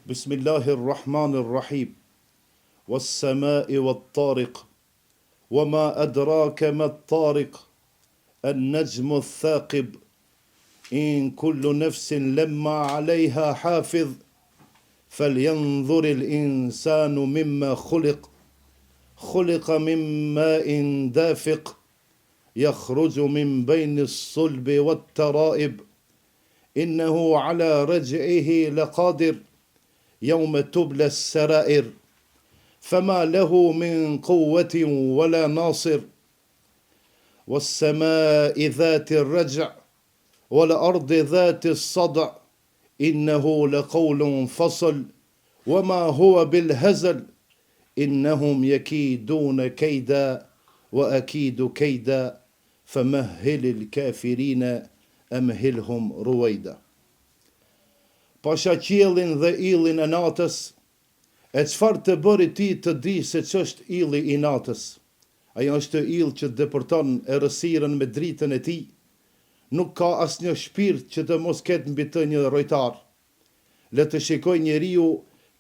Bismillahirrahmanirrahim. Was-samai wat-tariq. Wama adraka mat-tariq. An-najmu ath-thaqib. In kullu nafsin lamma 'alayha hafiz. فلينظر الإنسان مما خلق من ماء دافق يخرج من بين الصلب والترائب إنه على رجعه لقادر يوم تبلى السرائر فما له من قوة ولا ناصر والسماء ذات الرجع والأرض ذات الصدع إنه لقول فصل وما هو بالهزل إنهم يكيدون كيدا وأكيد كيدا فمهل الكافرين أمهلهم رويدا. Pasha qiellin dhe illin e natës, e çfarë të bëri ti të di se ç'është illi i natës? Ai është ill që depërton errësirën me dritën e tij. Nuk ka asnjë shpirt që të mos ketë mbi të një rojtar. Le të shikoj njeriu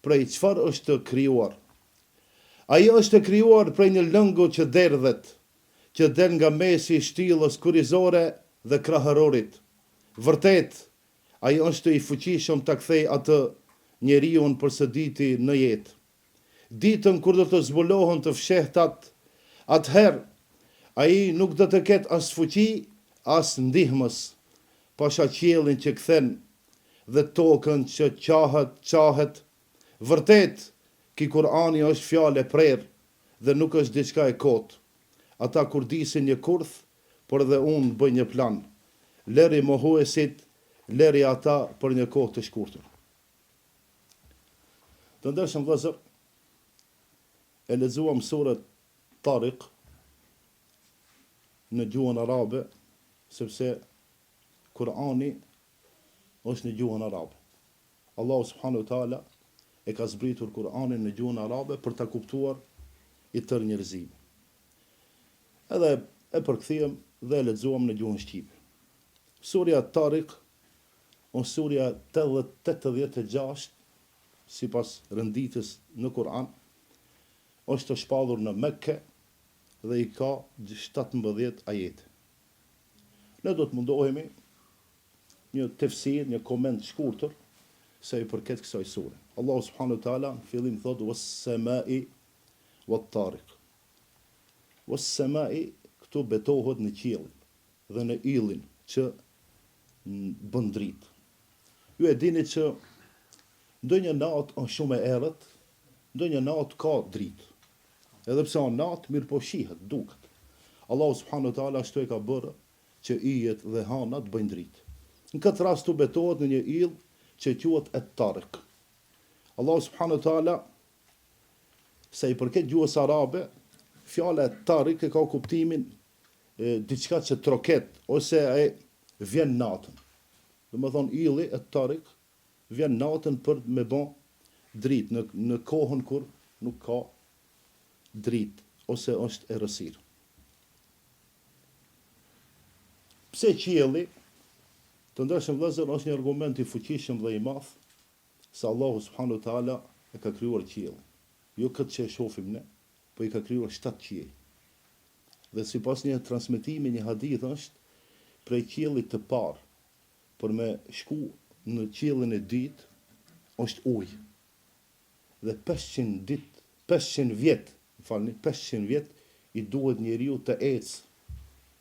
prej çfarë është krijuar. Ai është krijuar prej një lëngu që derdhet, që del nga mesi i shtyllës kurrizore dhe krahërorit. Vërtet, ai është i fuqishëm ta kthej atë njeriu përsëditi në jetë. Ditën kur do të zbulohen të fshehtat, atëherë ai nuk do të ketë as fuqi as ndihmës. Pasha qiellin që kthen dhe tokën që qahet. Vërtet, ki Kurani është fjalë e prerë dhe nuk është diçka e kotë. Ata kur disin një kurth, por dhe unë bëj një plan. Leri mohuesit, leri ata për një kohë të shkurtër. Të ndershëm vëllezër, e lexuam surën Tariq në gjuhën arabe, sepse Kurani është në gjuhën arabe. Allahu subhanahu wa taala e ka zbritur Kur'anin në gjuhën arabe për ta kuptuar i tërë njerëzimi. Edhe e përkthyem dhe e lexuam në gjuhën shqipe. Surja Tariq është surja 86 sipas renditës në Kur'an, është të shpallur në Mekke dhe i ka 17 ajete. Ne do të mundohemi një tefsir, një koment shkurtër sa i përket kësaj sure. Allahu subhanahu wa taala në fillim thotë was-samai wat-tariq. Was-samai këtu betohet në qiell dhe në illin që bën dritë. Ju e dini që ndonjë natë është shumë e errët, ndonjë natë ka dritë. Edhe pse është natë, mirë po shihet, duket. Allahu subhanahu wa taala ashtu e ka bërë që yjet dhe hanat bëjnë dritë. Në këtë rast tu betohet në një ill që quhet at-Tariq. Allahu subhanahu wa taala, sa i përket gjuhës arabe, fjala at-Tariq ka kuptimin diçka që troket ose e vjen natën. Domethënë illi at-Tariq vjen natën për me bën dritë në kohën kur nuk ka dritë ose është errësirë. Pse qielli? Të ndershëm vëllezër, është një argument i fuqishëm dhe i madh se Allahu subhanahu wa taala e ka krijuar qiellin. Jo këtë që e shohim ne, po i ka krijuar 7 qiell. Dhe sipas një transmetimi, një hadith është prej qiellit të parë për me shku në qiellin e dytë është ujë. Dhe 500 vjet i duhet njeriu të ecë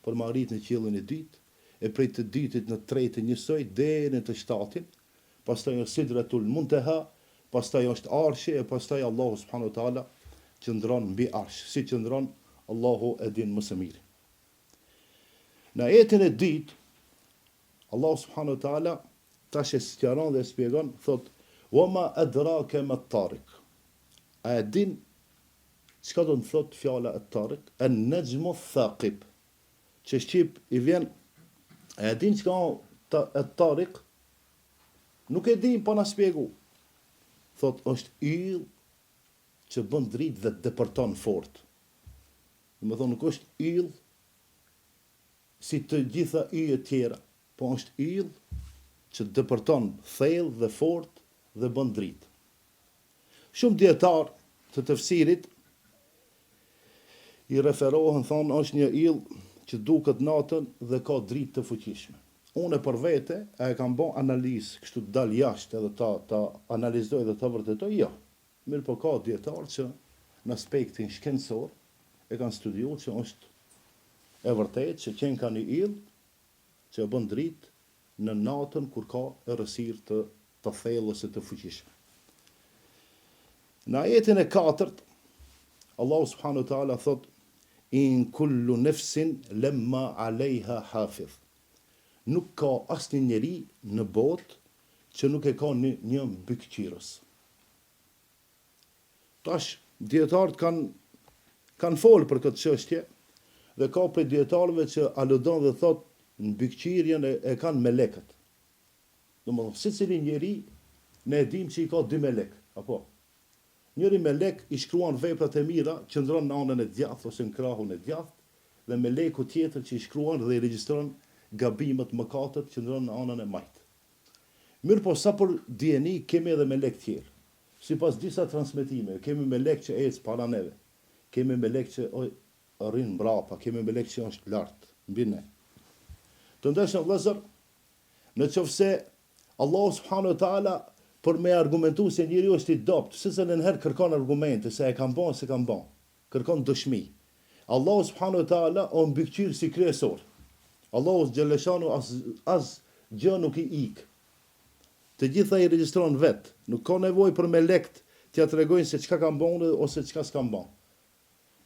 për me arrit në qiellin e dytë. E prej të dytit në tretë njësoj, deri në të shtatin, pastaj është Sidratul Muntaha, pastaj është Arshi, e pastaj Allahu subhanahu wa taala qëndron mbi Arsh, si qëndron Allahu e din më së miri. Në ajetin e dytë, Allahu subhanahu wa taala tash e sqaron dhe shpjegon, thot: "Wama adraka mat-tariq." A e din çka do të thot fjala at-tariq? An-najmu ath-thaqib. Që shqip i vjen. A e din çka at-Tariq? Nuk e din, po na shpjegu. Thot është ill që bën dritë dhe depërton fort. Domethënë nuk është ill si të gjitha yjet tjera, po është ill që depërton thellë dhe fort dhe bën dritë. Shumë dietar të tefsirit i referohen, thonë është një ill që duket natën dhe ka dritë të fuqishme. Unë për vete e kam bën analizë, kështu të dal jashtë edhe ta analizoj dhe ta vërtetoj, jo. Mirë po ka dietar që në aspektin shkencor e kanë studiuar që është e vërtetë që qenë ka një ill që e bën dritë në natën kur ka errësirë të thellës e të fuqishme. Në ajetin e 4, Allahu subhanahu wa taala thot: In kullu nefsin lemma alejha hafidh. Nuk ka asnjë njeri në botë që nuk e ka një mbikëqyrës. Tash dietarët kanë folë për këtë çështje dhe ka prej dietarëve që aludon dhe thot mbikëqyrjen e kanë melekët. Domethënë secili njeri ne e dim që i ka dy melek, apo njëri melek i shkruan veprat e mira, qëndron në anën e djathtë ose në krahun e djathtë, dhe meleku tjetër që i shkruan dhe i regjistron gabimet, mëkatet, qëndron në anën e majtë. Mirë po sa për dieni kemi edhe melek tjerë. Sipas disa transmetime, kemi melek që ecë para neve, kemi melek që rrin mbrapa, kemi melek që është lart mbi ne. Të ndershëm vëllezër, në qoftë Allahu subhanahu wa taala për me argumentu se njeriu është i dopt, se në herë kërkon argumente se e kanë bën, se kanë bën. Kërkon dëshmi. Allahu subhanahu wa taala o mbikëqyr si kryesor. Allahu xhaleshanu as gjë nuk i ik. Të gjitha i regjistron vet. Nuk ka nevojë për melekt t'ia tregojnë se çka kanë bën ose çka s'kan bën.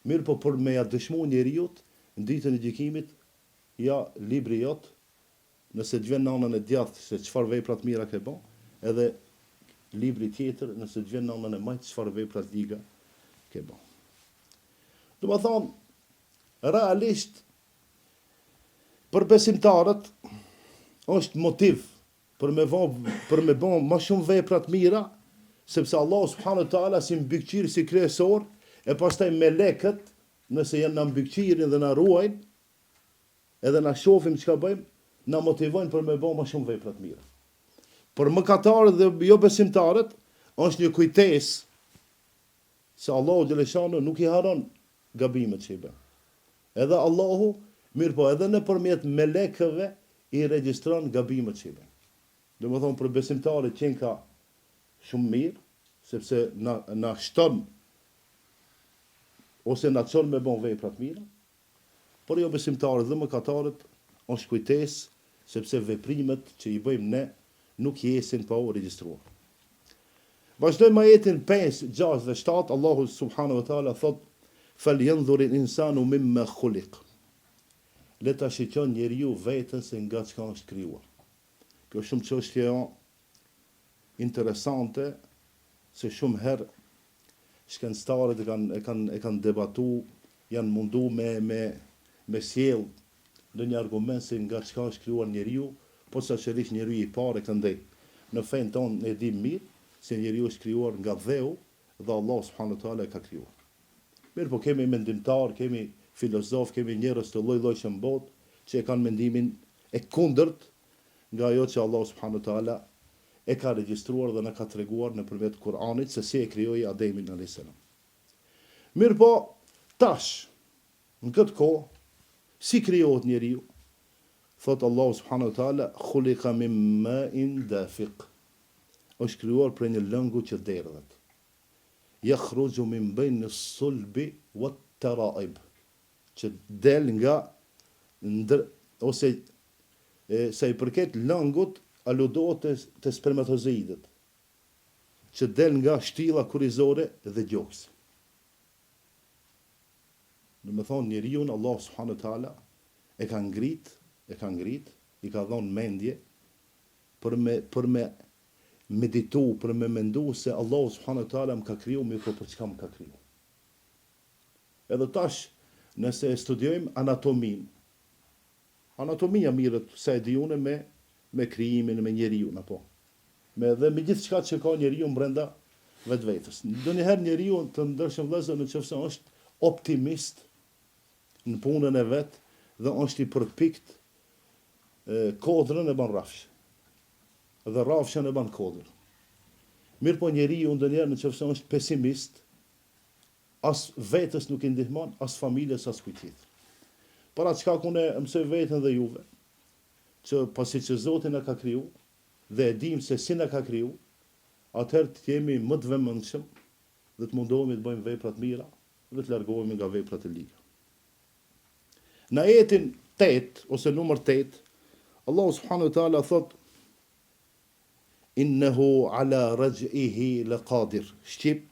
Mirë po për me ja dëshmu njeriu në ditën e gjykimit, ja libri jot, nëse të vjen në anën e djathtë se çfarë vepra të mira ke bën, edhe libri tjetër nëse të vjen në anën e majtë çfarë vepra të liga ke bën. Do të thonë, realisht për besimtarët është motiv për me bën më shumë vepra të mira, sepse Allah subhanahu wa taala si mbikëqyr si kryesor, e pastaj melekët, nëse janë në mbikëqirin dhe na ruajnë, edhe na shohin çka bëjmë, na motivojnë për me bën më shumë vepra të mira. Për mëkatarët dhe jo besimtarët është një kujtesë se Allahu xhaleshanu nuk i haron gabimet që i bën. Edhe Allahu, mirë po edhe nëpërmjet melekëve i regjistron gabimet që i bën. Domethënë për besimtarët qenë ka shumë mirë, sepse na shton ose na çon me bën vepra të mira, por jo besimtarët dhe mëkatarët është kujtesë, sepse veprimet që i bëjmë ne nuk jesin pa u regjistruar. Vazhdojmë ajetin 5, 6 dhe 7, Allahu subhanahu wa taala thot: "Falyanzur al-insanu mimma khuliq." Le ta shikon njeriu veten se nga çka është krijuar. Kjo është shumë çështje interesante, se shumë herë shkencëtarët e kanë debatu, janë mundu me sjell në një argument se nga çka është krijuar njeriu, po sa çelish njeriu i parë këndej. Në fen ton ne dim mirë se njeriu është krijuar nga dheu dhe Allah subhanahu wa taala e ka krijuar. Mirë, po kemi mendimtar, kemi filozof, kemi njerëz të lloj-llojshëm në botë që e kanë mendimin e kundërt nga ajo që Allah subhanahu wa taala e ka regjistruar dhe na ka treguar nëpërmjet Kur'anit se si e krijoi Ademin alayhis salam. Mirë po, tash në këtë kohë si krijohet njeriu? Thot Allah subhanahu wa taala: "Khuliqa min ma'in dafiq." Është krijuar prej një lëngu që derdhet. Yakhruju min bayni as-sulbi wat-tara'ib. Që del nga ose sa i përket lëngut aludohet te spermatozoidët, që del nga shtylla kurrizore dhe gjoksi. Do të thonë njeriu Allah subhanahu wa taala e ka ngrit, i ka dhënë mendje për me meditu, për me mendu se Allah subhanahu wa taala më ka kriju, mirë po për çka më ka kriju. Edhe tash, nëse studiojmë anatomin, anatomia mirët sa e dijune me krijimin, me njeriu, apo me gjithë çka që ka njeriu brenda vetvetes. Ndonjëherë njeriu të ndërshëm vëllezër nëse është optimist në punën e vet dhe është i përpikt, kodrën e bën rafsh. Dhe rafshën e bën kodër. Mirë po njeriu ndonjëherë nëse është pesimist, as vetës nuk i ndihmon, as familjes, as kujt tjetër. Para çka unë mësoj veten dhe juve, që pasi që Zoti na ka kriju dhe e dim se si na ka kriju, atëherë të jemi më të vëmendshëm dhe të mundohemi të bëjmë vepra të mira dhe të largohemi nga veprat e liga. Në ajetin 8 ose numër 8, Allahu subhanahu wa taala thot: Innehu ala raj'ihi laqadir. Shqip,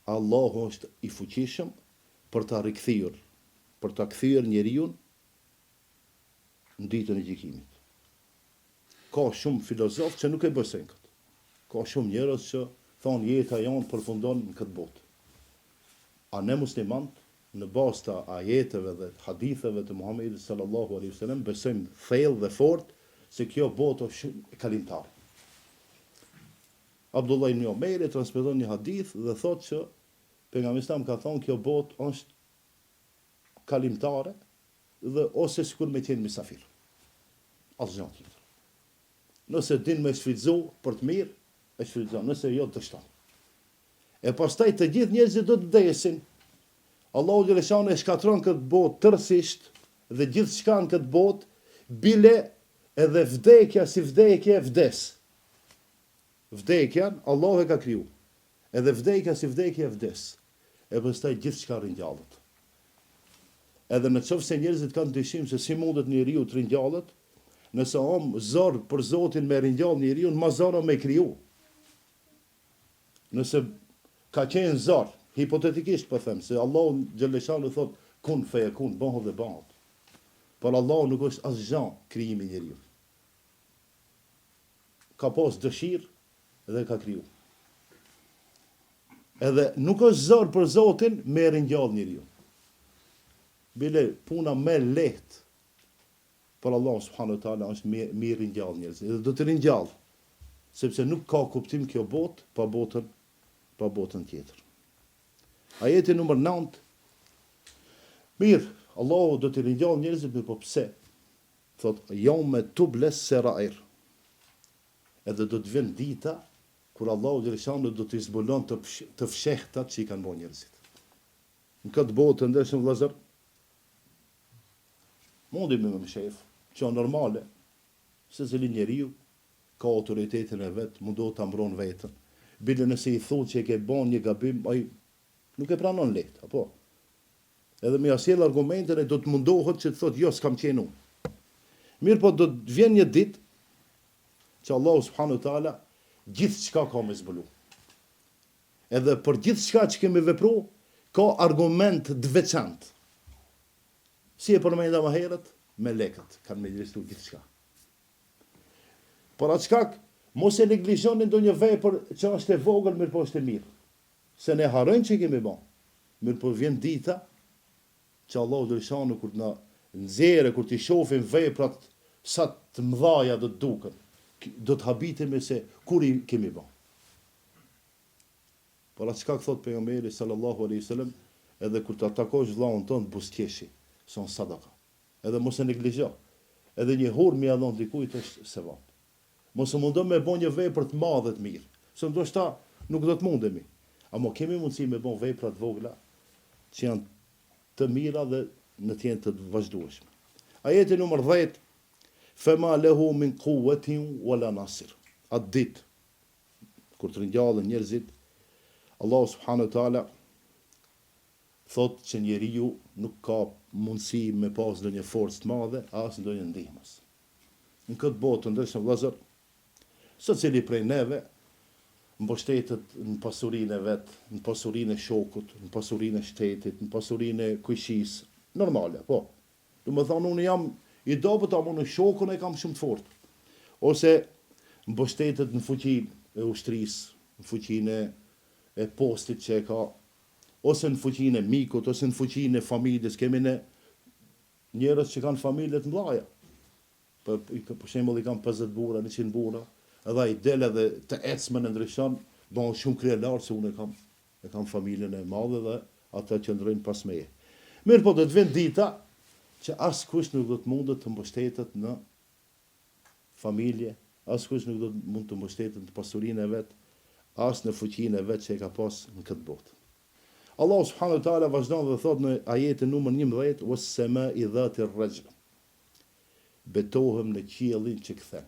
Allahu është i fuqishëm për ta rikthyer, për ta kthyer njeriu në ditën e gjykimit. Ka shumë filozofë që nuk e besojnë këtë. Ka shumë njerëz që thonë jeta jonë përfundon në këtë botë. A ne muslimanët, në bazë të ajeteve dhe haditheve të Muhamedit sallallahu alaihi wasallam, besojmë thellë dhe fort se kjo botë është shumë kalimtare. Abdullah ibn Omeri transmeton një hadith dhe thotë që pejgamberi islam ka thonë kjo botë është kalimtare dhe ose sikur me qenë misafir. Asgjë tjetër. Nëse din me shfrytëzu për të mirë, e shfrytëzon, nëse jo të shton. E pastaj të gjithë njerëzit do të vdesin. Allahu xhaleshane e shkatron këtë botë tërësisht dhe gjithçka në këtë botë, bile edhe vdekja si vdekje vdes. Vdekjan Allahu e ka kriju. Edhe vdekja si vdekje vdes. E pastaj gjithçka ringjallet. Edhe në qoftë se njerëzit kanë dyshim se si mundet njeriu të ringjallet, nëse zor për Zotin me ringjall njeriu, ma zor me kriju. Nëse ka qenë zor, hipotetikisht po them, se Allahu xhaleshanu thot kun feyekun, bëhet dhe bëhet. Por Allahu nuk është asgjë krijimi i njeriu. Ka pas dëshirë dhe ka kriju. Edhe nuk është zor për Zotin me ringjall njeriu. Bile puna me lehtë për Allah subhanahu wa taala është me ringjall njerëz. Edhe do të ringjall, sepse nuk ka kuptim kjo botë pa botën tjetër. Ajeti numër 9. Mirë, Allahu do të ringjall njerëzit, mirë po pse? Thot, yawma tubles sarair. Edhe do të vjen dita kur Allahu xhaleshanu do të zbulon të fshehtat që i kanë bërë njerëzit. Në këtë botë ndeshëm vëllazër, mundi me më shef, që normale, se zili njeriu ka autoritetin e vetë, mundohet të mbron vetën. Bile nëse i thonë që e ke bon një gabim, ai nuk e pranon lehtë, apo? Edhe me asjell argumentin e do të mundohet që të thotë, jo, s'kam qenë unë. Mirë po do të vjen një ditë që Allahu subhanahu wa taala gjithçka ka me zbulu. Edhe për gjithçka që kemi vepru, ka argument të veçantë. Si e përmenda më herët, me lekët, kanë me listu gjithçka. Por atë shkak, mos e neglizhoni ndonjë vepër që është e vogël, mirë po është e mirë. Se ne harrojmë që kemi bën. Mirë po vjen dita që Allahu dërshanu kur na nxjerrë, kur ti shohim veprat sa të mëdha do të duken, do të habitemi se kur i kemi bën. Por atë shkak thot pejgamberi sallallahu alaihi wasallam, edhe kur të takosh vllahun ton buzëqeshi, son sadaka. Edhe mos e neglizho. Edhe një hurmë ia dhon dikujt është sevap. Mos e mundon me bën një vepër të madhe të mirë. Se ndoshta nuk do të mundemi. Amo kemi mundësi me bën vepra të vogla që janë të mira dhe në të jenë të vazhdueshme. Ajeti numër 10. Fema lehu min quwwatin wala nasir. Atë ditë kur të ringjallen njerëzit, Allahu subhanahu wa taala thot që njeriu nuk ka mundësi me pas ndonjë forcë të madhe as ndonjë ndihmës. Në këtë botë ndeshëm vëllazër, secili prej neve mbështetet në pasurinë e vet, në pasurinë e shokut, në pasurinë e shtetit, në pasurinë e kuqësisë, normale, po. Domethënë unë jam i dobët, apo në shokun e kam shumë të fortë. Ose mbështetet në fuqinë e ushtrisë, në fuqinë e postit që e ka, ose në fuqinë e mikut, ose në fuqinë e familjes. Kemi ne njerëz që kanë familje të mëdha. Për shembull i kanë 50 burra, 100 burra, edhe ai del edhe të ecmën e ndryshon, bën shumë kryelar se unë e kam familjen e madhe dhe ata që ndrojnë pas meje. Mirë po do të vjen dita që askush nuk do të mundet të mbështetet në familje, askush nuk do të mund të mbështetet në pasurinë e vet, as në fuqinë e vet që e ka pas në këtë botë. Allahu subhanahu wa taala vazhdon dhe thot në ajetin numër 11: "Was-sama'i dhatir rajj." Betohem në qiellin që kthen.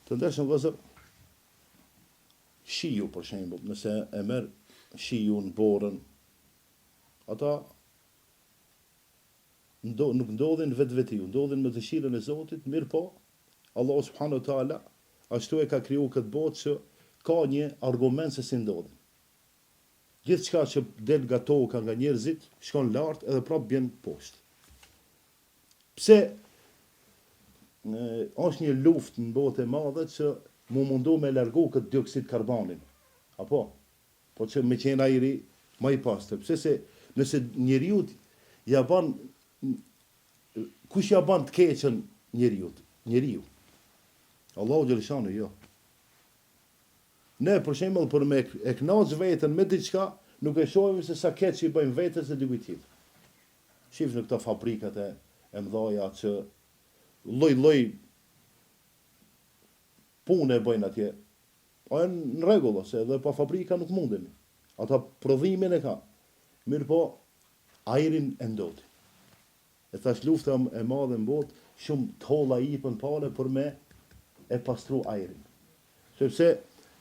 Të ndershëm vëllezër, shiu për shembull, nëse e merr shiun, borën, ata nuk ndodhin vetvetiu, ndodhin me dëshirën e Zotit, mirë po, Allahu subhanahu wa taala ashtu e ka kriju këtë botë që ka një argument se si ndodhin. Gjithçka që del nga toka, nga njerëzit, shkon lart edhe prap bjen poshtë. Pse është një luftë në botë e madhe që mu mundu me largu këtë dioksid karbonin. Apo? Po që me qenë ajri më i pastër. Pse se nëse njeriu ja ban, kush ja ban të keqën njeriu? Njeriu. Allahu xhaleshanu jo. Ne për shembull për me e kënaq veten me diçka, nuk e shohim se sa keq i bëjmë vetes e dikujt tjetër. Shif në këto fabrikat e mëdha që lloj punë bëjnë atje. Po në rregull, se edhe pa fabrika nuk mundemi. Ata prodhimin e ka. Mirë po, ajrin e ndoti. E thash lufta e madhe në botë, shumë të holla i pën pale për me e pastru ajrin. Sepse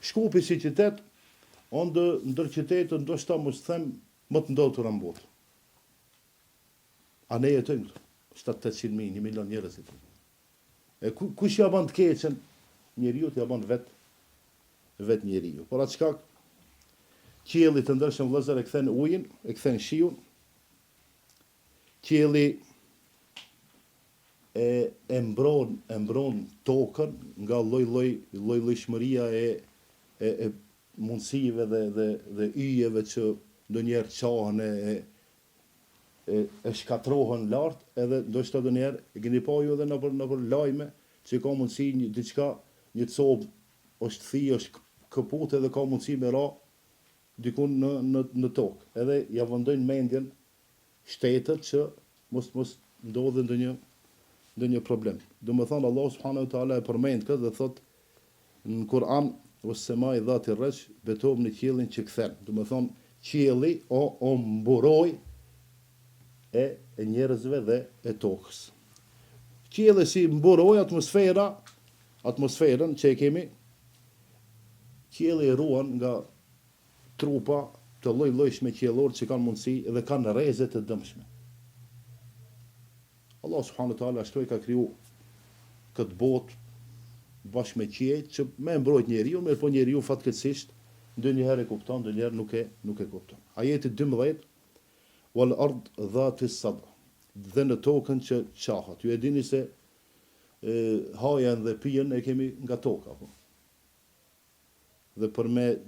Shkupi si qytet, ndër qytetet ndoshta mos them më të ndodhura në botë. A ne jetojmë këtu? 700.000, 1 milion njerëz jetojnë. E kush ja bën të keqen? Njeriu ja bën vet njeriu. Por atë shkak qielli të ndershëm vëllezër e kthen ujin, e kthen shiun. Qielli e mbron tokën nga lloj-llojshmëria e mundësive dhe yjeve që ndonjëherë qahen e shkatrohen lart, edhe ndoshta ndonjëherë e keni pa ju edhe nëpër lajme që ka mundësi diçka, një copë është thi, është këput edhe ka mundësi me ra dikun në tokë. Edhe ja vëndojnë mendjen shtetet që mos ndodhe ndonjë problem. Do më thonë Allah subhanahu wa taala e përmend këtë dhe thot në Kur'an: "Was-sama'i dhati rajj", betohem në qiellin që kthen. Do më thonë qielli o mburoj e njerëzve dhe e tokës. Qielli si mburoj atmosferën që e kemi, qielli e ruan nga trupa të lloj-llojshme qiellor që kanë mundësi dhe kanë rreze të dëmshme. Allah subhanahu wa taala ashtu e ka kriju këtë botë bashkë me qiell që me mbrojt njeriu, mirë po njeriu fatkeqësisht ndonjëherë e kupton, ndonjëherë nuk e kupton. Ajeti 12: "Wal ard dhati sad", dhe në tokën që qahat. Ju e dini se hajen dhe pijen e kemi nga toka, po. Dhe për me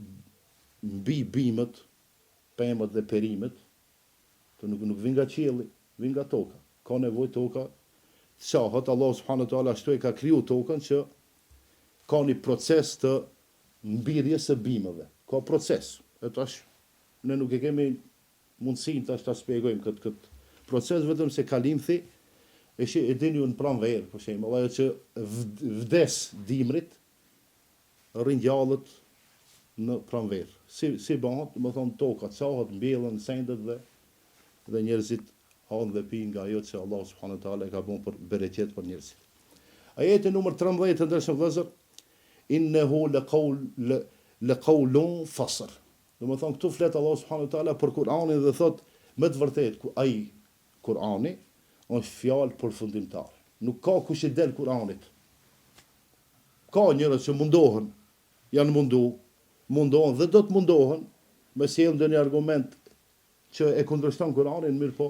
mbi bimët, pemët dhe perimet, të nuk vin nga qielli, vin nga toka. Ka nevojë toka të qahet. Allah subhanahu wa taala ashtu e ka kriju tokën që ka një proces të mbirjes së bimëve. Ka proces. E tash ne nuk e kemi mundësinë tash ta shpjegojmë këtë proces, vetëm se kalimthi e dini ju në pranverë, për shembull, ajo që vdes dimrit, ringjallët në pranverë. Si bëhet, do të thonë toka qahet, mbjellen sendet dhe njerëzit hanë dhe pinë nga ajo që Allah subhanahu wa taala e ka bën për bereqet për njerëzit. Ajeti numër 13 të ndershëm vëllezër: "Innehu laqawlun fasl." Do të thonë këtu flet Allah subhanahu wa taala për Kur'anin dhe thot me të vërtetë ai Kur'ani është fjalë përfundimtare. Nuk ka kush i del Kur'anit. Ka njerëz që mundohen, janë mundohen dhe do të mundohen me sjellë ndonjë argument që e kundërshton Kur'anin, mirë po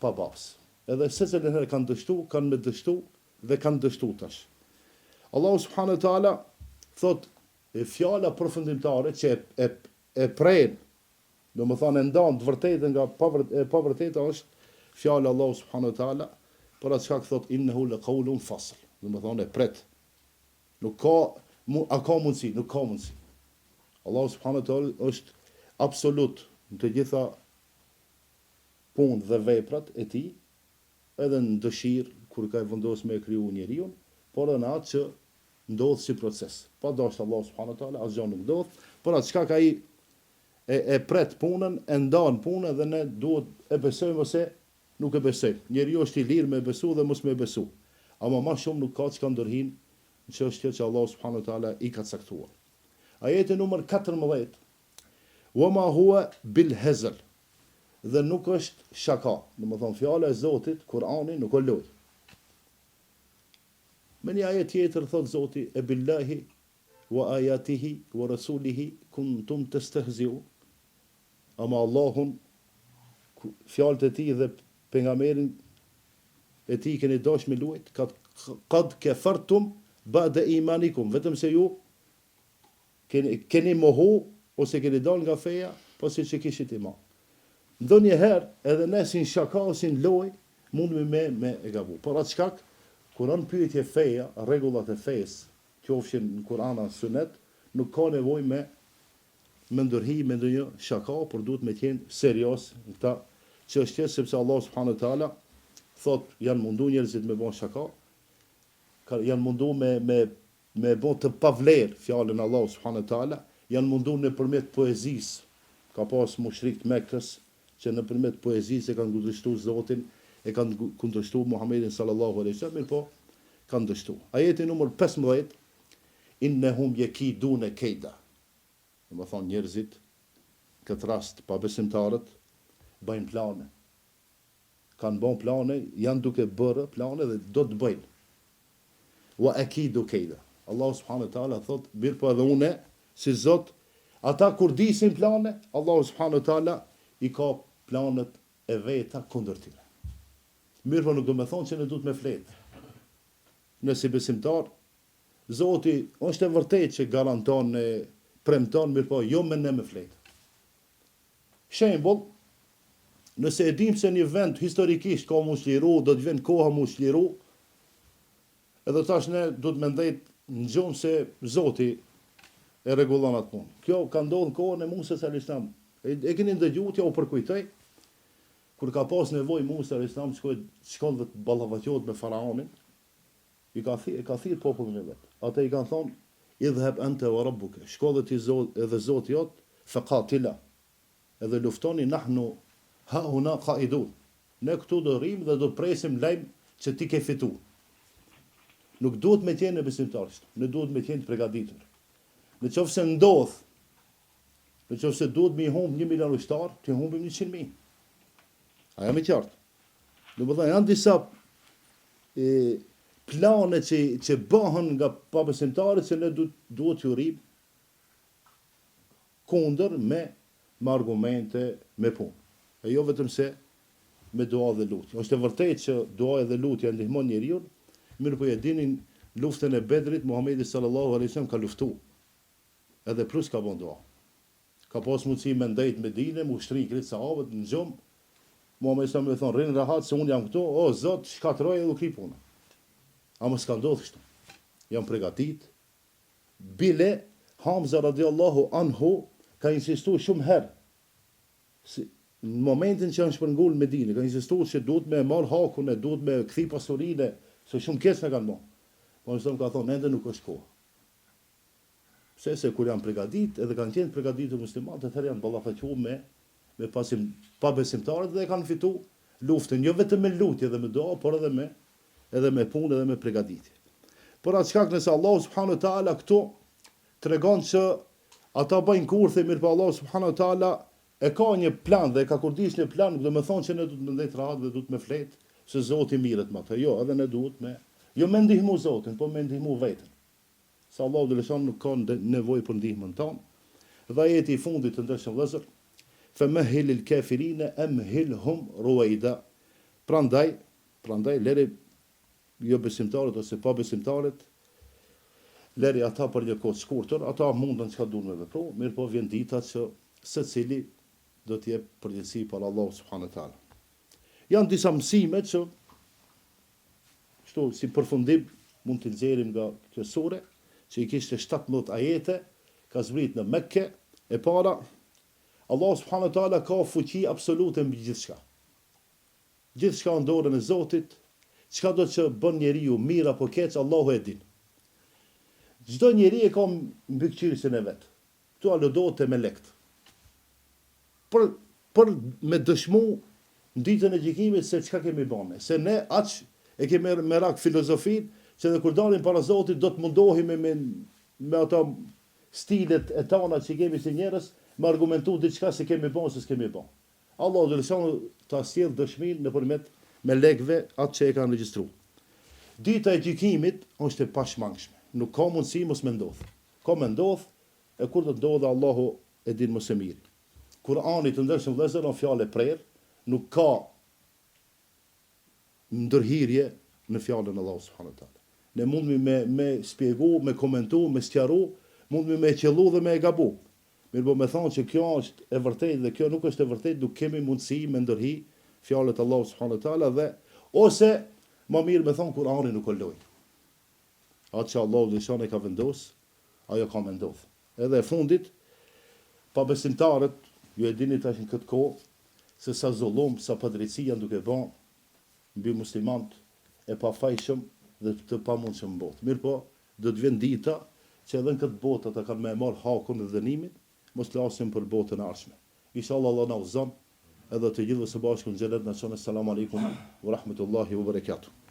pa bazë. Edhe secilën herë kanë me dështu dhe kanë dështu tash. Allahu subhanahu wa taala thot fjala përfundimtare që e pren, do më thonë e ndan të vërtetën nga pa vërteta është fjala Allahu subhanahu wa taala, për atë çka thot innehu laqawlun fasl. Do më thonë e pret. Nuk ka mundësi, nuk ka mundësi. Allahu subhanahu wa taala është absolut në të gjitha punë dhe veprat e tij, edhe në dëshirë kur ka vendosur me kriju njeriu, por edhe në atë që ndodh si proces. Pa dashur Allah subhanahu wa taala asgjë nuk ndodh, por atë çka ai e pret punën, e ndan punën dhe ne duhet e besojmë ose nuk e besojmë. Njeriu është i lirë me besu dhe mos me besu. Ama ma shumë nuk ka çka ndërhin në çështje që Allah subhanahu wa taala i ka caktuar. Ajeti numër 14. Wama huwa bil hazl. Dhe nuk është shaka. Domethënë fjala e Zotit, Kur'ani nuk o lojë. Me një ajet tjetër thot Zoti e billahi wa ayatihi wa rasulihi kuntum tastehzi'u. Ama Allahun, fjalët e tij dhe pejgamberin e tij keni dash me luajt, qad kafartum ba'da imanikum, vetëm se ju keni mohu ose keni dal nga feja pasi që kishit iman. Ndonjëherë edhe ne si shaka ose në loj mund me e gabu. Por atë shkak, kur on pyetje feja, rregullat e fesë, qofshin në Kur'an apo Sunet, nuk ka nevojë me ndërhi me ndonjë shaka, por duhet me qenë serios në këtë çështje, sepse Allah subhanahu wa taala thot janë mundu njerëzit me bën shaka, janë mundu me bën të pavler fjalën Allah subhanahu wa taala, janë mundu nëpërmjet poezisë. Ka pas mushrik të Mekës që nëpërmjet poezisë e kanë kundërshtuar Zotin, e kanë kundërshtuar Muhamedit sallallahu alaihi wasallam, po kanë dështuar. Ajeti numër 15, innahum yakiduna kaida. Do të thonë njerëzit këtë rast pa besimtarët bëjnë plane. Kanë bën plane, janë duke bërë plane dhe do të bëjnë. Wa akidu kaida. Allah subhanahu wa taala thot, mirë po edhe une si Zot, ata kur disin plane, Allah subhanahu wa taala i ka planet e veta kundër tyre. Mirë po nuk do me thonë që ne duhet me fletë. Nësi besimtar, Zoti është e vërtet që garanton, premton, mirë po jo me ne me fletë. Shembull, nëse e dim se një vend historikisht ka mu shliru, do të vjen koha mu shliru, edhe tash ne duhet me ndajt në gjumë se Zoti e rregullon atë punë. Kjo ka ndodhur në kohën e Musës alayhis salam. E keni ndëgjuar, ja u përkujtoj, kur ka pas nevojë Musa alayhis salam shkon dhe të ballafaqohet me faraonin, i ka thirr popullin e vet. Ata i kanë thonë, idhhab anta wa rabbuka, shko dhe ti edhe Zoti jot, faqatila. Edhe luftoni, nahnu ha huna qaidun. Ne këtu do rrim dhe do të presim lajm që ti ke fituar. Nuk duhet me qenë besimtarës, ne duhet me qenë të përgatitur. Në qoftë se ndodh, në qoftë se duhet me i humb 1 milion ushtar, të humbim 100.000. A jam i qartë. Do të thonë janë disa plane që bëhen nga pabesimtarët që ne duhet t'ju rrim kundër me argumente, me punë. E jo vetëm se me dua dhe lutje. Është e vërtetë që duaja dhe lutja ndihmon njeriu, mirë po e dinin luftën e Bedrit, Muhamedi sallallahu alaihi wasallam ka luftuar. Edhe plus ka bën dua. Ka pas mundësi me ndajt Medinë, mu shtri krejt sahabët në gjumë. Muhamedi sa më thon, rrin rahat se unë jam këtu, o Zot, shkatroj edhe u kri puna. Ama s'ka ndodhur kështu. Jam përgatit. Bile Hamza radiallahu anhu ka insistuar shumë herë. Në momentin që janë shpërngul Medinë, ka insistuar se duhet me marr hakun, duhet me kthy pasurinë, se shumë keq na kanë bën. Muhamedi ka thonë, ende nuk është kohë. Se kur janë përgatit, edhe kanë qenë përgatitur muslimanët, atëherë janë ballafaqur me pabesimtarët dhe kanë fitu luftën, jo vetëm me lutje dhe me dua, por edhe me punë dhe me përgatitje. Por atë shkak nëse Allah subhanahu wa taala këtu tregon se ata bëjnë kurthe, mirë po Allah subhanahu wa taala e ka një plan dhe e ka kurdis një plan, do të thonë që ne duhet të ndajt rahat dhe duhet me flet se Zoti mirret me atë. Jo, edhe ne duhet jo me ndihmu Zotin, po me ndihmu veten. Se Allah dhe lëshon nuk ka nevojë për ndihmën tonë. Dhe ajeti i fundit të ndërshëm vëllezër, famahil al-kafirina amhilhum ruwaida. Prandaj lere jo besimtarët ose pa besimtarët, lere ata për një kohë të shkurtër, ata mundën çka duan me vepru, mirë po vjen dita që secili do të jep përgjegjësi për Allah subhanahu wa taala. Janë disa mësime që kështu si përfundim mund të nxjerrim nga kjo sure, që i kishte 17 ajete, ka zbrit në Mekke, e para, Allah subhanahu wa taala ka fuqi absolute mbi gjithçka. Gjithçka në dorën e Zotit, çka do të bën njeriu mirë apo keq, Allahu e din. Çdo njeri e ka mbikëqyrjen e vet. Ktu aludohet me lekt. Për me dëshmu në ditën e gjykimit se çka kemi bënë. Se ne aq e kemi merak filozofin, që dhe kur dalim para Zotit do të mundohemi me ato stilet e tona që kemi si njerëz, me argumentu diçka se kemi bënë se s'kemi bënë. Allah dhe lëshonu ta sjell dëshmin nëpërmjet me lekëve atë që e kanë regjistruar. Dita e gjykimit është e pashmangshme. Nuk ka mundësi mos me ndodh. Ka me ndodh, e kur do të ndodhe Allahu e din më së miri. Kurani të ndershëm vëllezër në fjalë prerë, nuk ka ndërhirje në fjalën e Allahut subhanahu wa taala. Ne mundemi me shpjegu, me komentu, me sqaru, mundemi me qellu dhe me e gabu. Mirë me thonë që kjo është e vërtetë dhe kjo nuk është e vërtetë, nuk kemi mundësi me ndërhi fjalët e Allahut subhanahu wa taala dhe ose më mirë me thonë Kurani nuk ka lojë. Atë që Allahu dëshon e ka vendos, ajo ka me ndodh. Edhe e fundit, pa besimtarët, ju e dini tash në këtë kohë, se sa zullum, sa padrejtësi janë duke bën mbi muslimanët e pafajshëm dhe të pamundshëm në botë. Mirë po, do të vjen dita që edhe në këtë botë ata kanë me marr hakun dhe dënimin, mos flasim për botën e ardhshme. Inshallah Allah na udhëzon edhe të gjithëve së bashku në xhenet na thonë selam aleikum wa rahmetullahi wa barakatuh.